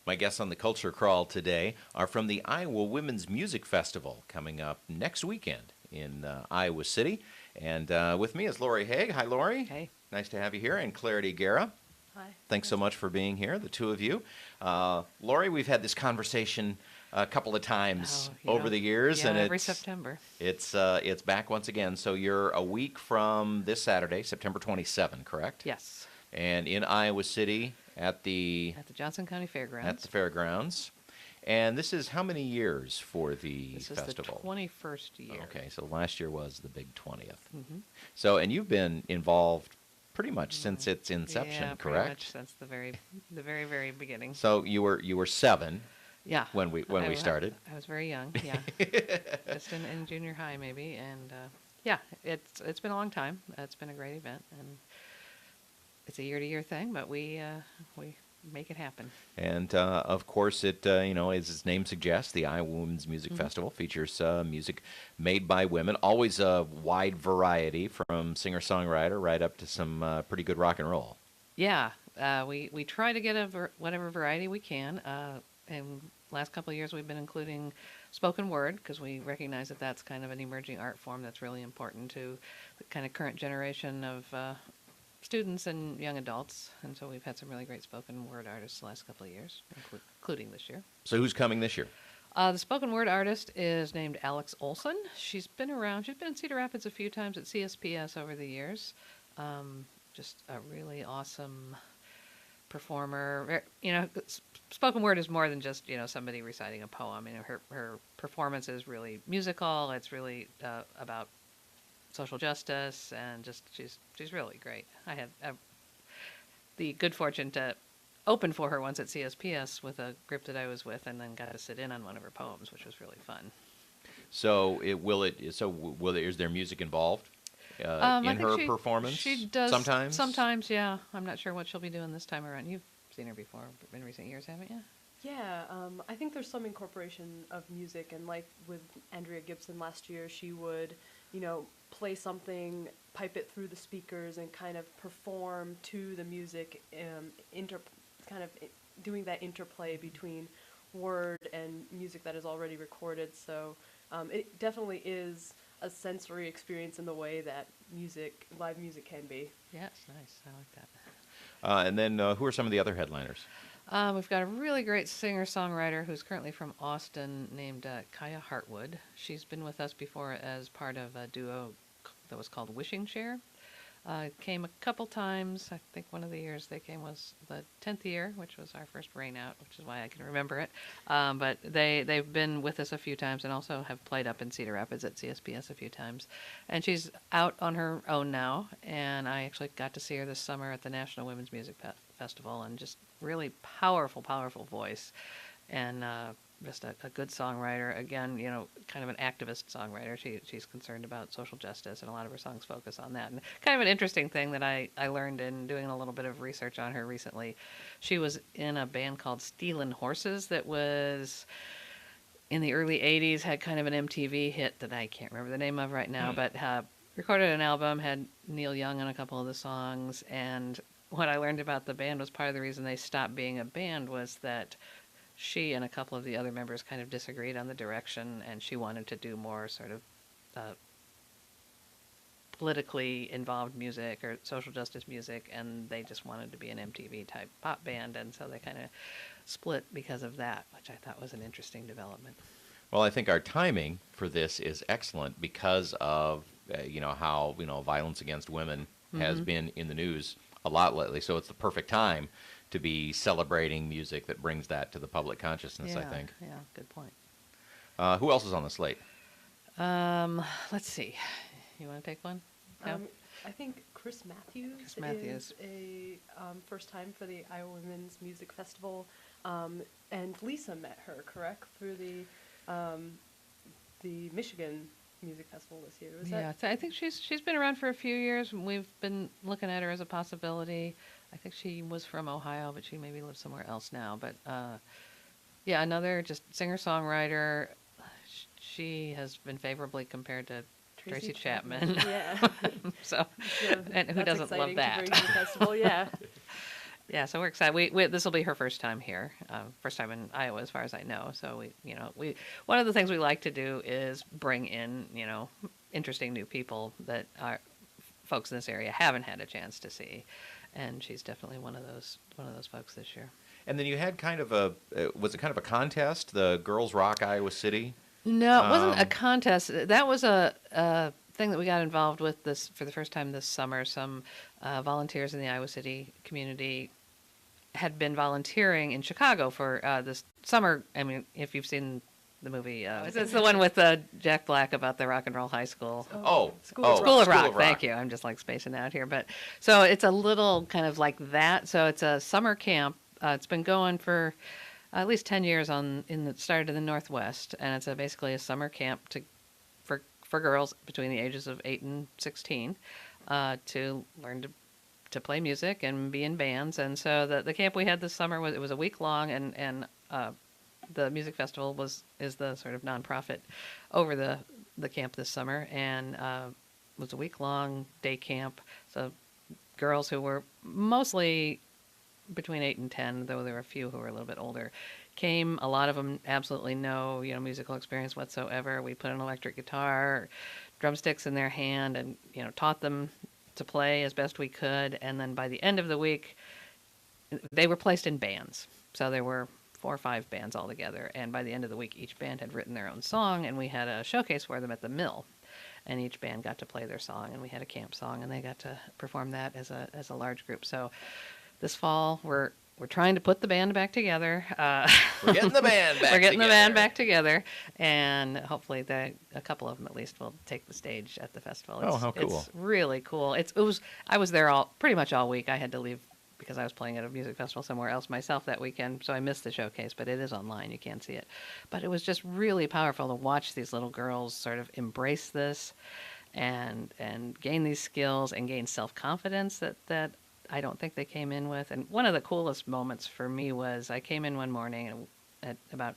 My guests on the Culture Crawl today are from the Iowa Women's Music Festival coming up next weekend in Iowa City. And with me is Laurie Haag. Hi, Laurie. Hey. Nice to have you here. And Guerra. Hi. Thanks so much for being here, the two of you. Laurie, we've had this conversation a couple of times over the years, yeah, and every September. It's back once again. So you're a week from this Saturday, September 27, correct? Yes. And in Iowa City at the Johnson County Fairgrounds. At the fairgrounds. And this is how many years for the festival? This is the 21st year. Okay, so last year was the big 20th. Mm-hmm. So, and you've been involved pretty much since its inception, yeah, correct? Pretty much since the very beginning. So you were 7. Yeah. When we started. I was very young. Yeah. Just in junior high maybe, and it's been a long time. It's been a great event, and it's a year-to-year thing, but we make it happen. And of course, it as its name suggests, the Iowa Women's Music Festival features music made by women. Always a wide variety, from singer-songwriter right up to some pretty good rock and roll. Yeah, we try to get whatever variety we can. And last couple of years, we've been including spoken word because we recognize that that's kind of an emerging art form that's really important to the kind of current generation of students and young adults. And so we've had some really great spoken word artists the last couple of years, including this year. So who's coming this year? The spoken word artist is named Alex Olson. She's been around. She's been in Cedar Rapids a few times at CSPS over the years. Just a really awesome performer. Spoken word is more than just somebody reciting a poem. Her performance is really musical. It's really about social justice, and just she's really great. I had the good fortune to open for her once at CSPS with a group that I was with, and then got to sit in on one of her poems, which was really fun. So is there music involved in her performance? She does sometimes. Sometimes, yeah. I'm not sure what she'll be doing this time around. You've seen her before in recent years, haven't you? Yeah, I think there's some incorporation of music, and like with Andrea Gibson last year, she would, play something, pipe it through the speakers, and kind of perform to the music, doing that interplay between word and music that is already recorded. So it definitely is a sensory experience in the way that live music can be. Yeah, it's nice. I like that. And then who are some of the other headliners? We've got a really great singer-songwriter who's currently from Austin named Kaya Heartwood. She's been with us before as part of a duo that was called Wishing Chair. Came a couple times. I think one of the years they came was the 10th year, which was our first rain out, which is why I can remember it. But they've been with us a few times and also have played up in Cedar Rapids at CSPS a few times. And she's out on her own now, and I actually got to see her this summer at the National Women's Music Festival, and just really powerful voice, and just a good songwriter. Again, kind of an activist songwriter. She's concerned about social justice, and a lot of her songs focus on that. And kind of an interesting thing that I learned in doing a little bit of research on her recently. She was in a band called Stealin' Horses that was in the early 80s, had kind of an MTV hit that I can't remember the name of right now, but recorded an album, had Neil Young on a couple of the songs. And what I learned about the band was part of the reason they stopped being a band was that she and a couple of the other members kind of disagreed on the direction, and she wanted to do more sort of politically involved music or social justice music, and they just wanted to be an MTV type pop band, and so they kind of split because of that, which I thought was an interesting development. Well, I think our timing for this is excellent because of how violence against women has been in the news a lot lately. So it's the perfect time to be celebrating music that brings that to the public consciousness, I think. Yeah, good point. Who else is on the slate? Let's see. You want to take one? No? I think Chris Matthews is a first time for the Iowa Women's Music Festival, and Lisa met her, correct, through the Michigan Music Festival this year. I think she's been around for a few years. We've been looking at her as a possibility. I think she was from Ohio, but she maybe lives somewhere else now. But another just singer-songwriter. She has been favorably compared to Tracy Chapman. Yeah. And who doesn't love that? To bring to the festival, yeah. Yeah, so we're excited. We this will be her first time here, first time in Iowa, as far as I know. So we one of the things we like to do is bring in interesting new people that our folks in this area haven't had a chance to see, and she's definitely one of those folks this year. And then you had kind of was it kind of a contest, the Girls Rock Iowa City? No, it wasn't a Um, contest. That was a thing that we got involved with this for the first time this summer. Some volunteers in the Iowa City community had been volunteering in Chicago for this summer. I mean, if you've seen the movie, it's the one with Jack Black about the rock and roll high school. School of School of Rock. Rock. Thank you. I'm just like spacing out here, but so it's a little kind of like that. So it's a summer camp. It's been going for at least 10 years started in the Northwest, and it's basically a summer camp for girls between the ages of 8 and 16 to learn to play music and be in bands. And so the camp we had this summer was a week long, and the music festival is the sort of nonprofit over the camp this summer, and was a week long day camp. So girls who were mostly between 8 and 10, though there were a few who were a little bit older, came. A lot of them absolutely no musical experience whatsoever. We put an electric guitar, drumsticks in their hand, and taught them to play as best we could. And then by the end of the week, they were placed in bands. So there were 4 or 5 bands altogether. And by the end of the week, each band had written their own song, and we had a showcase for them at the mill. And each band got to play their song, and we had a camp song, and they got to perform that as a large group. So this fall, we're trying to put the band back together. We're getting the band back. We're getting the together. band back together, and hopefully a couple of them at least will take the stage at the festival. How cool! It's really cool. I was there pretty much all week. I had to leave because I was playing at a music festival somewhere else myself that weekend, so I missed the showcase. But it is online; you can see it. But it was just really powerful to watch these little girls sort of embrace this, and gain these skills and gain self-confidence that I don't think they came in with. And one of the coolest moments for me was I came in one morning at about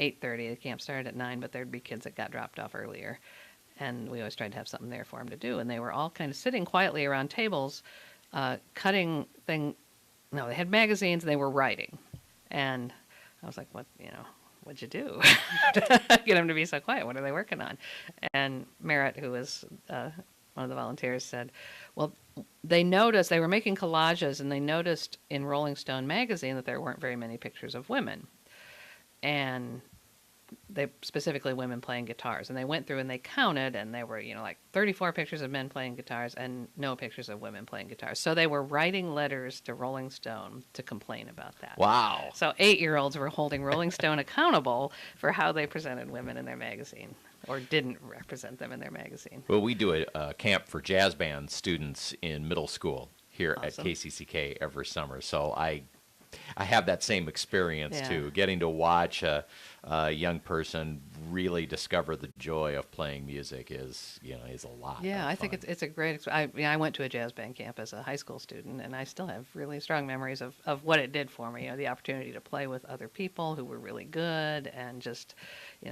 8:30. The camp started at 9, but there'd be kids that got dropped off earlier. And we always tried to have something there for them to do. And they were all kind of sitting quietly around tables, cutting thing. No, they had magazines and they were writing. And I was like, what'd you do? Get them to be so quiet. What are they working on? And Merritt, who was one of the volunteers, said, well, they were making collages, and they noticed in Rolling Stone magazine that there weren't very many pictures of women, and they specifically women playing guitars. And they went through and they counted, and there were like 34 pictures of men playing guitars and no pictures of women playing guitars. So they were writing letters to Rolling Stone to complain about that. Wow! So 8-year-olds were holding Rolling Stone accountable for how they presented women in their magazine, or didn't represent them in their magazine. Well, we do a camp for jazz band students in middle school here Awesome. at KCCK every summer. So I have that same experience Yeah. too. Getting to watch a young person really discover the joy of playing music is a lot. Yeah, of I think fun. it's a great. I went to a jazz band camp as a high school student, and I still have really strong memories of what it did for me. The opportunity to play with other people who were really good and just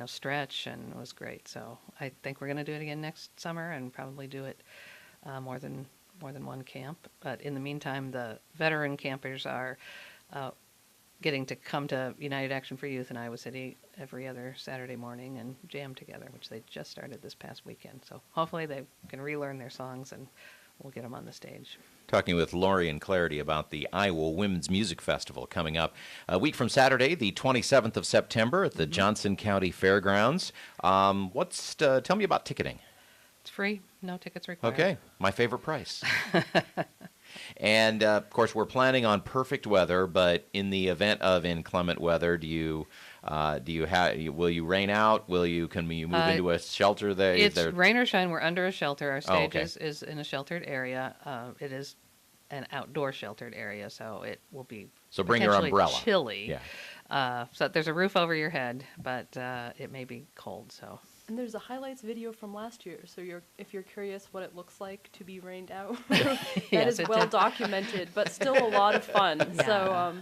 stretch, and it was great. So I think we're going to do it again next summer, and probably do it more than one camp. But in the meantime, the veteran campers are getting to come to United Action for Youth in Iowa City every other Saturday morning and jam together, which they just started this past weekend. So hopefully they can relearn their songs, and we'll get them on the stage. Talking with Laurie and Clarity about the Iowa Women's Music Festival coming up a week from Saturday, the 27th of September at the Johnson County Fairgrounds. Tell me about ticketing. It's free, no tickets required. Okay, my favorite price. And of course, we're planning on perfect weather, but in the event of inclement weather, will you rain out? Can you move into a shelter there? It's rain or shine. We're under a shelter. Our stage okay. is in a sheltered area. It is an outdoor sheltered area, so it will be So bring your potentially umbrella. chilly. Yeah. So there's a roof over your head, but it may be cold. So And there's a highlights video from last year, so if you're curious what it looks like to be rained out, that Yes, is it well did. documented, but still a lot of fun. Yeah. So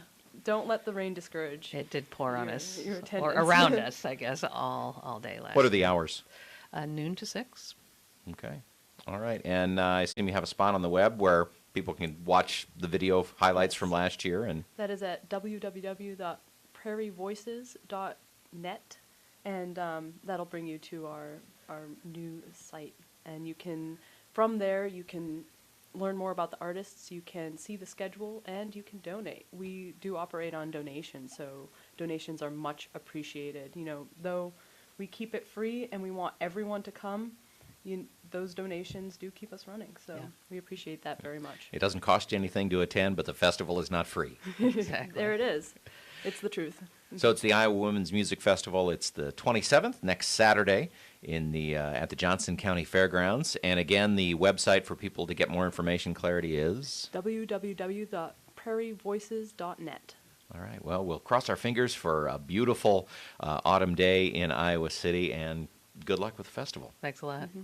don't let the rain discourage. it did pour on Your- us, your or attendance. around us, I guess, all day last. What are the hours? Noon to 6. Okay. All right. And I assume you have a spot on the web where people can watch the video highlights from last year. And That is at www.prairievoices.net, and that'll bring you to our new site. And you can, from there, you can learn more about the artists, you can see the schedule, and you can donate. We do operate on donations, so donations are much appreciated. You know, though we keep it free and we want everyone to come, those donations do keep us running, so we appreciate that very much. it doesn't cost you anything to attend, but the festival is not free. Exactly. There it is. It's the truth. So it's the Iowa Women's Music Festival. It's the 27th, next Saturday, in the at the Johnson County Fairgrounds. And again, the website for people to get more information, clarity, is www.prairievoices.net. All right. Well, we'll cross our fingers for a beautiful autumn day in Iowa City, and good luck with the festival. Thanks a lot. Mm-hmm.